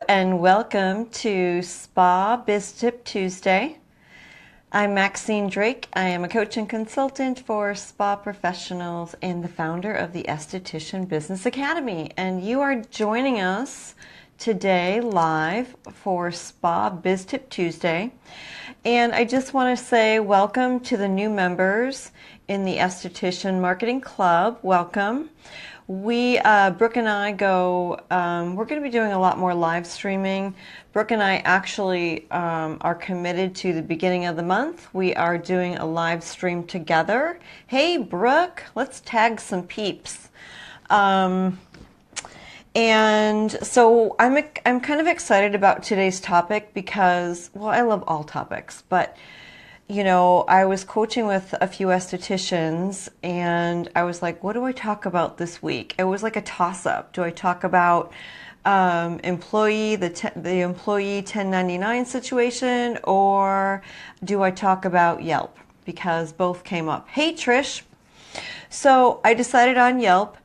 And welcome to Spa Biz Tip Tuesday. I'm Maxine Drake. I am a coach and consultant for spa professionals and the founder of the Esthetician Business Academy. And you are joining us today live for Spa Biz Tip Tuesday. And I just want to say welcome to the new members in the Esthetician Marketing Club. Welcome. Brooke and I we're going to be doing a lot more live streaming. Brooke and I actually are committed to the beginning of the month. We are doing a live stream together. Hey, Brooke, let's tag some peeps. And so I'm kind of excited about today's topic because, well, I love all topics, but I was coaching with a few estheticians and I was like, what do I talk about this week? It was like a toss-up. Do I talk about the employee 1099 situation, or do I talk about Yelp? Because both came up. Hey, Trish. So I decided on Yelp,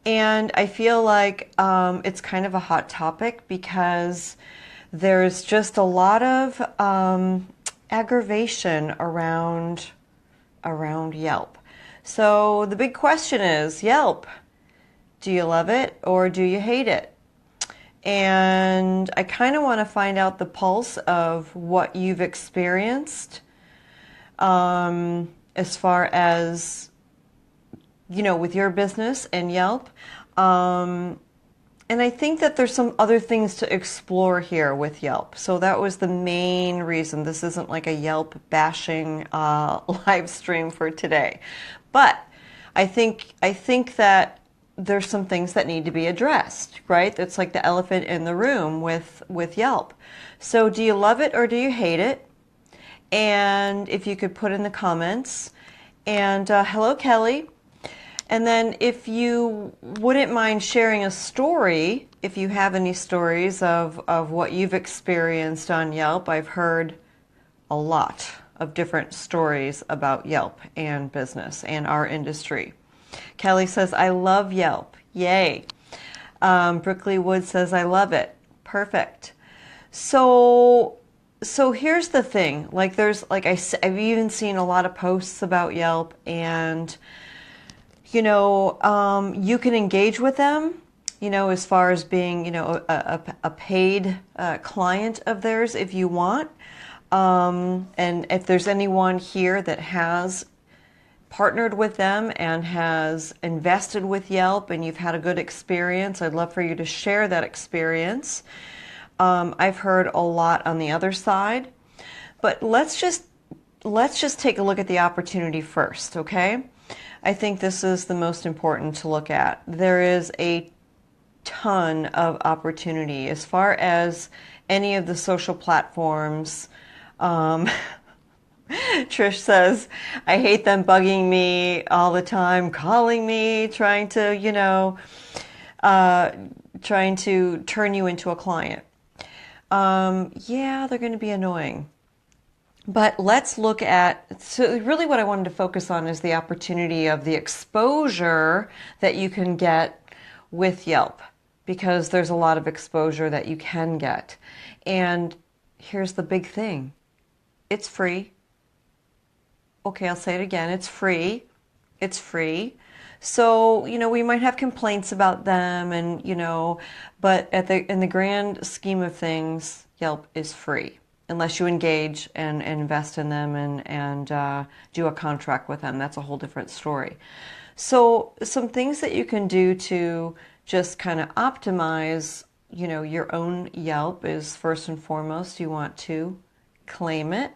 and I feel like it's kind of a hot topic because there's just a lot of aggravation around Yelp. So the big question is, Yelp, do you love it or do you hate it? And I kind of want to find out the pulse of what you've experienced as far as, with your business and Yelp. And I think that there's some other things to explore here with Yelp. So that was the main reason. This isn't like a Yelp bashing live stream for today. But I think that there's some things that need to be addressed, right? It's like the elephant in the room with Yelp. So do you love it or do you hate it? And if you could put in the comments. And hello, Kelly. And then if you wouldn't mind sharing a story, if you have any stories of what you've experienced on Yelp. I've heard a lot of different stories about Yelp and business and our industry. Kelly says, I love Yelp. Yay. Brookley Wood says, I love it. Perfect. So here's the thing. I've even seen a lot of posts about Yelp, and you can engage with them, as far as being, a paid client of theirs if you want. And if there's anyone here that has partnered with them and has invested with Yelp and you've had a good experience, I'd love for you to share that experience. I've heard a lot on the other side, but let's just take a look at the opportunity first, okay? I think this is the most important to look at. There is a ton of opportunity as far as any of the social platforms. Trish says, I hate them bugging me all the time, calling me, trying to turn you into a client. Yeah, they're going to be annoying. But let's look at, so really what I wanted to focus on is the opportunity of the exposure that you can get with Yelp, because there's a lot of exposure that you can get. And here's the big thing. It's free. Okay, I'll say it again. It's free. It's free. So, we might have complaints about them and, but in the grand scheme of things, Yelp is free. Unless you engage and invest in them and do a contract with them. That's a whole different story. So some things that you can do to just kind of optimize, your own Yelp is, first and foremost, you want to claim it.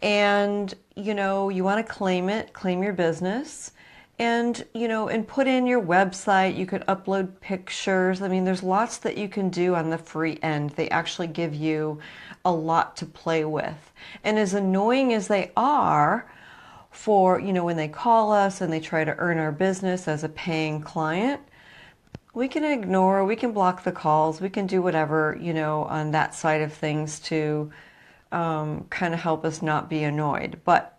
And, you want to claim it, claim your business. And, and put in your website. You could upload pictures. I mean, there's lots that you can do on the free end. They actually give you a lot to play with. And as annoying as they are for, when they call us and they try to earn our business as a paying client, we can ignore, we can block the calls, we can do whatever, on that side of things to kind of help us not be annoyed. But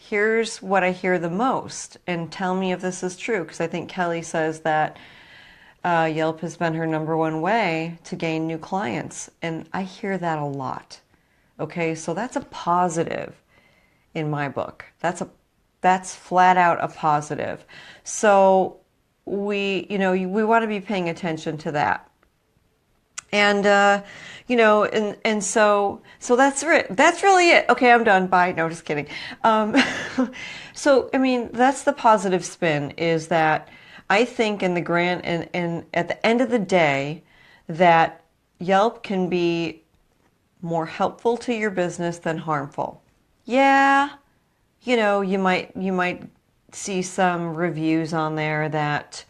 here's what I hear the most, and tell me if this is true, because I think Kelly says that Yelp has been her number one way to gain new clients. And I hear that a lot. Okay, so that's a positive in my book. That's flat out a positive. So we want to be paying attention to that. And so that's really it. Okay, I'm done. Bye. No, just kidding. So I mean, that's the positive spin, is that I think in the grand and at the end of the day, that Yelp can be more helpful to your business than harmful. Yeah, you might see some reviews on there that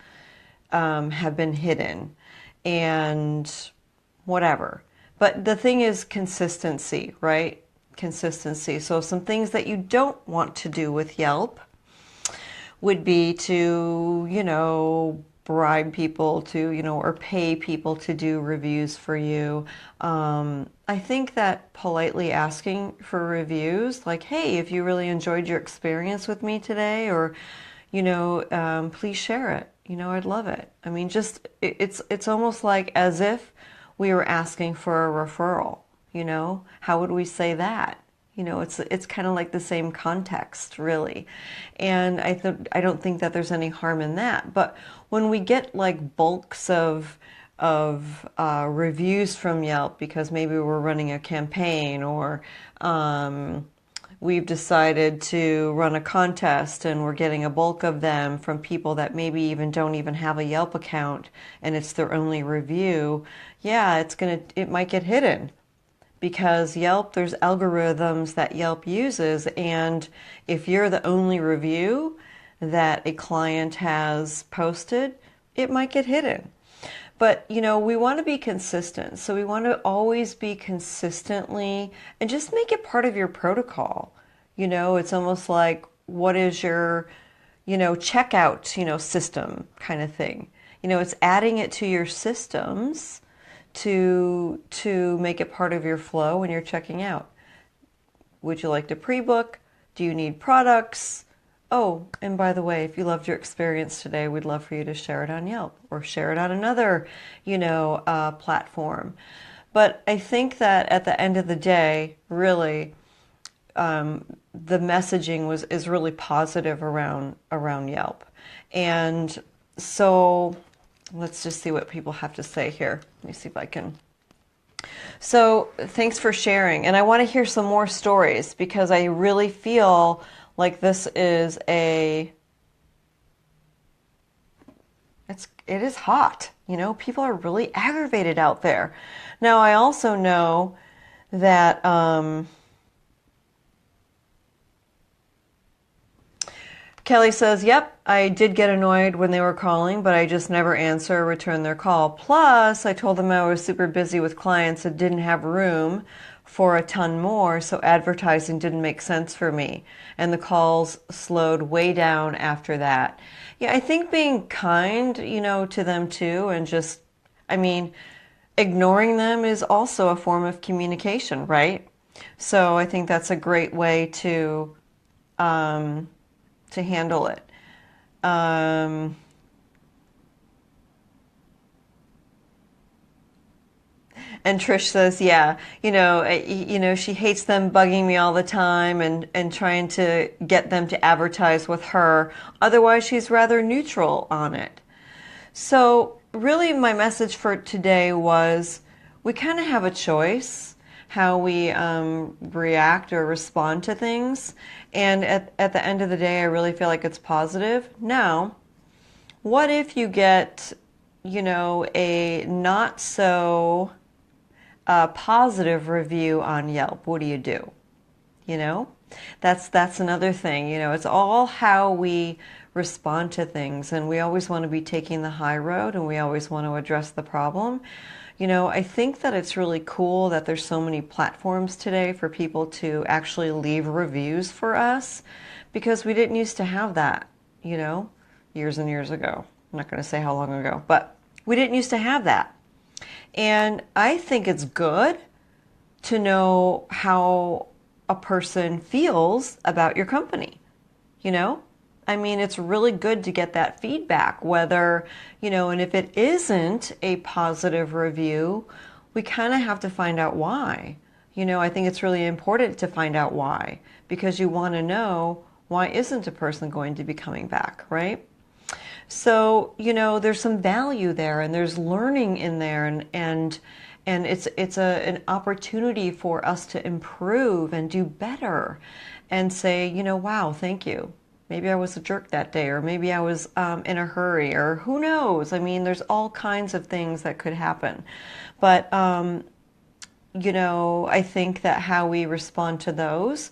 have been hidden and whatever. But the thing is consistency, right? Consistency. So some things that you don't want to do with Yelp would be to, bribe people to, or pay people to do reviews for you. I think that politely asking for reviews, like, hey, if you really enjoyed your experience with me today, or, please share it. I'd love it. I mean, it's almost like as if we were asking for a referral. How would we say that? It's kind of like the same context, really. And I don't think that there's any harm in that. But when we get like bulks of reviews from Yelp because maybe we're running a campaign, or we've decided to run a contest and we're getting a bulk of them from people that maybe even don't even have a Yelp account and it's their only review, yeah, it might get hidden. Because Yelp, there's algorithms that Yelp uses, and if you're the only review that a client has posted, it might get hidden. But, we want to be consistent. So we want to always be consistently, and just make it part of your protocol. It's almost like, what is your, checkout, system kind of thing. It's adding it to your systems to make it part of your flow when you're checking out. Would you like to pre-book? Do you need products? Oh, and by the way, if you loved your experience today, we'd love for you to share it on Yelp or share it on another, platform. But I think that at the end of the day, really, the messaging is really positive around Yelp. And so let's just see what people have to say here. Let me see if I can. So thanks for sharing. And I want to hear some more stories, because I really feel like this is it is hot. People are really aggravated out there. Now, I also know that Kelly says, yep, I did get annoyed when they were calling, but I just never answer or return their call. Plus, I told them I was super busy with clients and didn't have room for a ton more, so advertising didn't make sense for me. And the calls slowed way down after that. Yeah, I think being kind, to them too, and just, ignoring them is also a form of communication, right? So I think that's a great way to handle it. And Trish says, yeah, she hates them bugging me all the time and trying to get them to advertise with her. Otherwise, she's rather neutral on it. So really my message for today was, we kind of have a choice how we react or respond to things. And at the end of the day, I really feel like it's positive. Now, what if you get, a not so positive review on Yelp? What do you do? That's another thing. It's all how we respond to things, and we always want to be taking the high road, and we always want to address the problem. I think that it's really cool that there's so many platforms today for people to actually leave reviews for us, because we didn't used to have that, years and years ago. I'm not going to say how long ago, but we didn't used to have that. And I think it's good to know how a person feels about your company, I mean, it's really good to get that feedback, whether, and if it isn't a positive review, we kind of have to find out why. I think it's really important to find out why, because you want to know, why isn't a person going to be coming back, right? So, there's some value there, and there's learning in there, and it's an opportunity for us to improve and do better and say, wow, thank you. Maybe I was a jerk that day, or maybe I was in a hurry, or who knows? I mean, there's all kinds of things that could happen. But, I think that how we respond to those,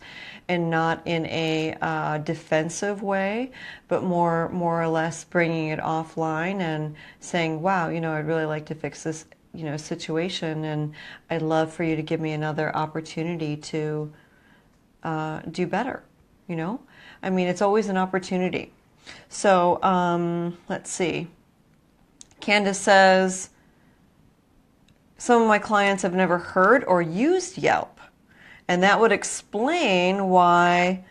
and not in a defensive way, but more or less bringing it offline and saying, wow, I'd really like to fix this, situation, and I'd love for you to give me another opportunity to do better, I mean, it's always an opportunity. So let's see. Candace says, some of my clients have never heard or used Yelp, and that would explain why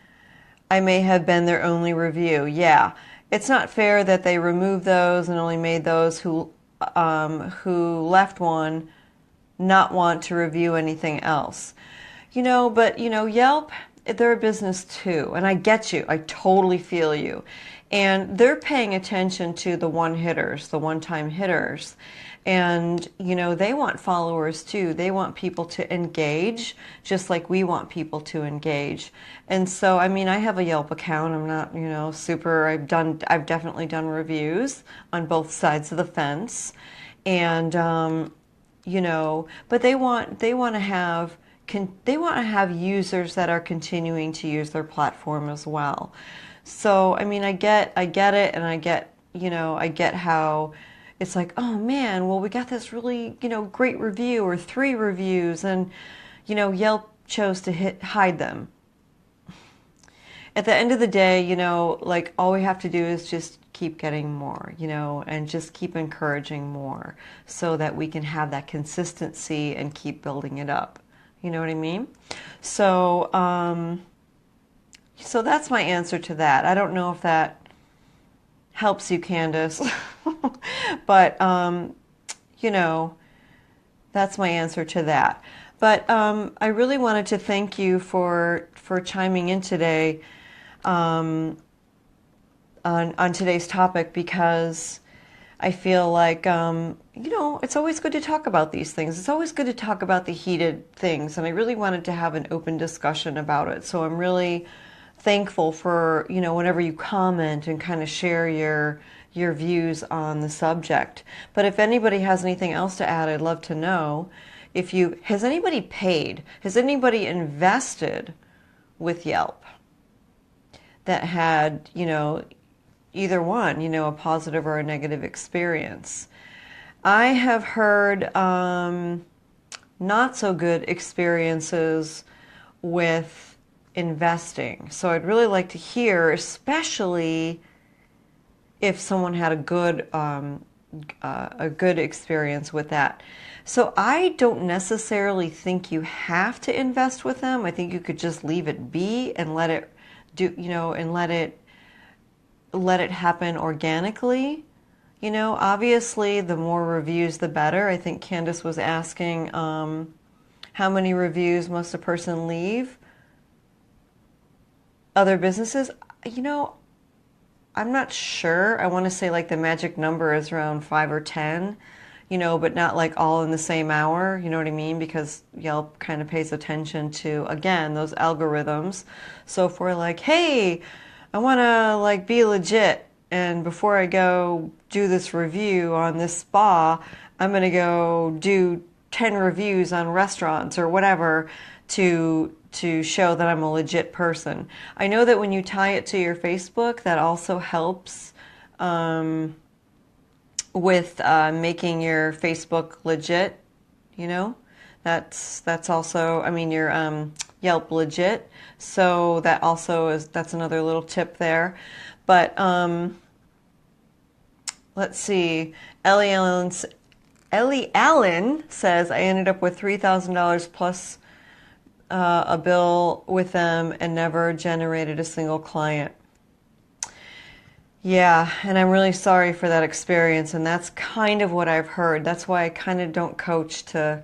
I may have been their only review. Yeah, it's not fair that they removed those and only made those who left one not want to review anything else. But Yelp, they're a business too, and I get you. I totally feel you. And they're paying attention to the one-hitters, the one-time hitters. And, they want followers too. They want people to engage just like we want people to engage. And so, I mean, I have a Yelp account. I'm not, super, I've definitely done reviews on both sides of the fence. And, but they want to have users that are continuing to use their platform as well. So, I mean, I get it, and I get how it's like, oh man, well, we got this really, great review or 3 reviews, and, Yelp chose to hide them. At the end of the day, like, all we have to do is just keep getting more, and just keep encouraging more so that we can have that consistency and keep building it up. You know what I mean? So, so that's my answer to that. I don't know if that helps you, Candace, but, that's my answer to that. But I really wanted to thank you for chiming in today on today's topic, because I feel like, it's always good to talk about these things. It's always good to talk about the heated things, and I really wanted to have an open discussion about it. So I'm really thankful for, whenever you comment and kind of share your views on the subject. But if anybody has anything else to add, I'd love to know. Has anybody paid? Has anybody invested with Yelp that had, either one, a positive or a negative experience? I have heard not so good experiences with investing. So I'd really like to hear, especially if someone had a good experience with that. So I don't necessarily think you have to invest with them. I think you could just leave it be and let it do, and let it happen organically. Obviously the more reviews, the better. I think Candace was asking how many reviews must a person leave other businesses. I'm not sure. I want to say like the magic number is around 5 or 10, but not like all in the same hour, you know what I mean? Because Yelp kind of pays attention to, again, those algorithms. So if we're like, hey, I want to like be legit, and before I go do this review on this spa, I'm going to go do 10 reviews on restaurants or whatever to show that I'm a legit person. I know that when you tie it to your Facebook, that also helps with making your Facebook legit. That's also, I mean, your Yelp legit. So that also that's another little tip there. But let's see. Ellie Allen says, I ended up with $3,000 plus a bill with them and never generated a single client. Yeah, and I'm really sorry for that experience, and that's kind of what I've heard. That's why I kind of don't coach to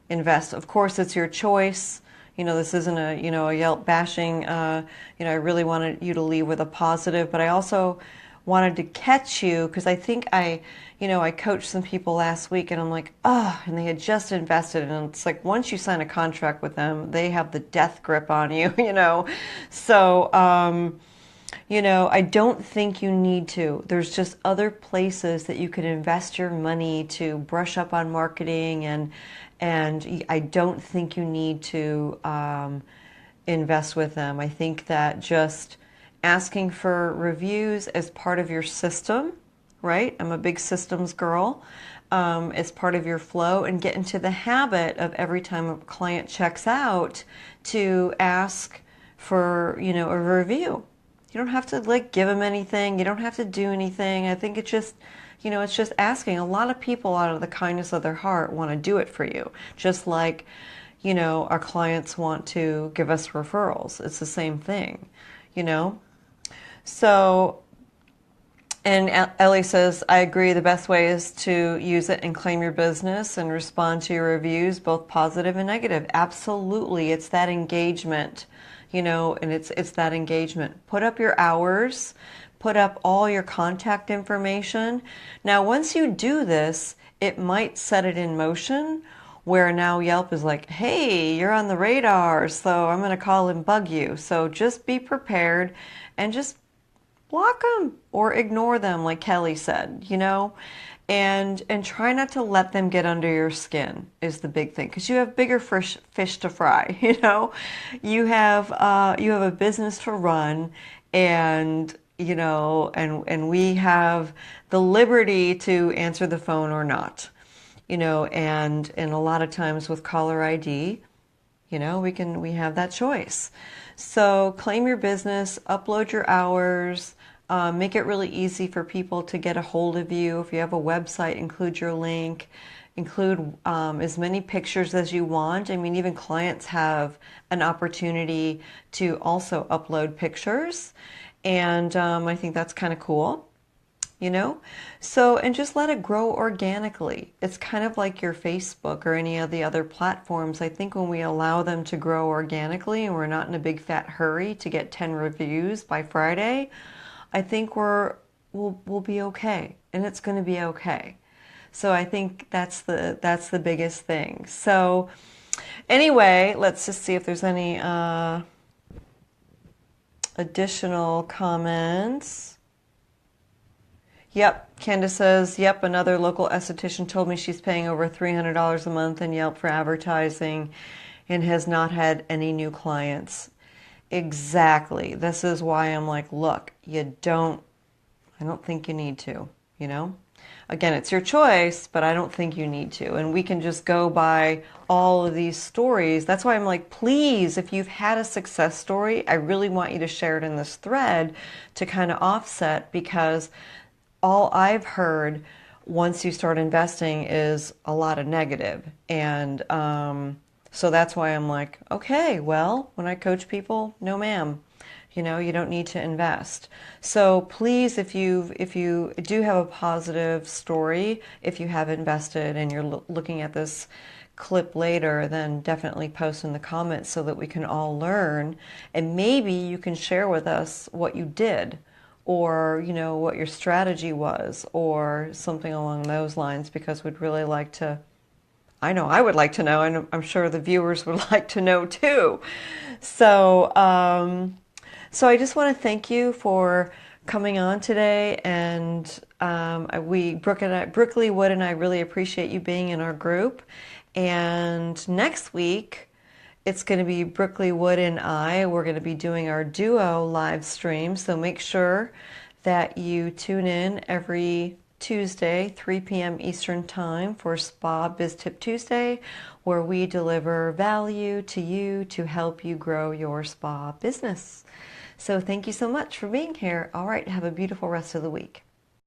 invest. Of course, it's your choice. This isn't a Yelp bashing. I really wanted you to leave with a positive, but I also wanted to catch you because I think I coached some people last week, and I'm like, oh, and they had just invested, and it's like once you sign a contract with them, they have the death grip on you. So. I don't think you need to. There's just other places that you can invest your money to brush up on marketing, and I don't think you need to invest with them. I think that just asking for reviews as part of your system, right? I'm a big systems girl. As part of your flow, and get into the habit of every time a client checks out to ask for, a review. You don't have to give them anything. You don't have to do anything. I think it's just asking. A lot of people out of the kindness of their heart want to do it for you. Just like, our clients want to give us referrals. It's the same thing, you know? So, and Ellie says, I agree. The best way is to use it and claim your business and respond to your reviews, both positive and negative. Absolutely. It's that engagement, and it's that engagement. Put up your hours, put up all your contact information. Now, once you do this, it might set it in motion where now Yelp is like, hey, you're on the radar, so I'm going to call and bug you. So just be prepared and just block them or ignore them, like Kelly said, and try not to let them get under your skin is the big thing, because you have bigger fish to fry. You have a business to run, and and we have the liberty to answer the phone or not, and a lot of times with caller ID, we have that choice. So claim your business, upload your hours, make it really easy for people to get a hold of you. If you have a website, include your link, include as many pictures as you want. I mean, even clients have an opportunity to also upload pictures, and I think that's kind of cool. So, and just let it grow organically. It's kind of like your Facebook or any of the other platforms. I think when we allow them to grow organically and we're not in a big fat hurry to get 10 reviews by Friday, I think we'll be okay, and it's going to be okay. So I think that's the biggest thing. So anyway, let's just see if there's any additional comments. Yep, Candace says, yep, another local esthetician told me she's paying over $300 a month in Yelp for advertising and has not had any new clients. Exactly. This is why I'm like, look, I don't think you need to, Again, it's your choice, but I don't think you need to. And we can just go by all of these stories. That's why I'm like, please, if you've had a success story, I really want you to share it in this thread to kind of offset, because all I've heard once you start investing is a lot of negative. And so that's why I'm like, okay, well, when I coach people, no ma'am, you don't need to invest. So please, if you do have a positive story, if you have invested and you're looking at this clip later, then definitely post in the comments so that we can all learn. And maybe you can share with us what you did, or what your strategy was, or something along those lines, because we'd really like to. I know I would like to know, and I'm sure the viewers would like to know too. So so I just want to thank you for coming on today, and Brookley Wood and I really appreciate you being in our group. And next week, it's going to be Brookley Wood and I. We're going to be doing our duo live stream. So make sure that you tune in every Tuesday, 3 p.m. Eastern Time, for Spa Biz Tip Tuesday, where we deliver value to you to help you grow your spa business. So thank you so much for being here. All right, have a beautiful rest of the week.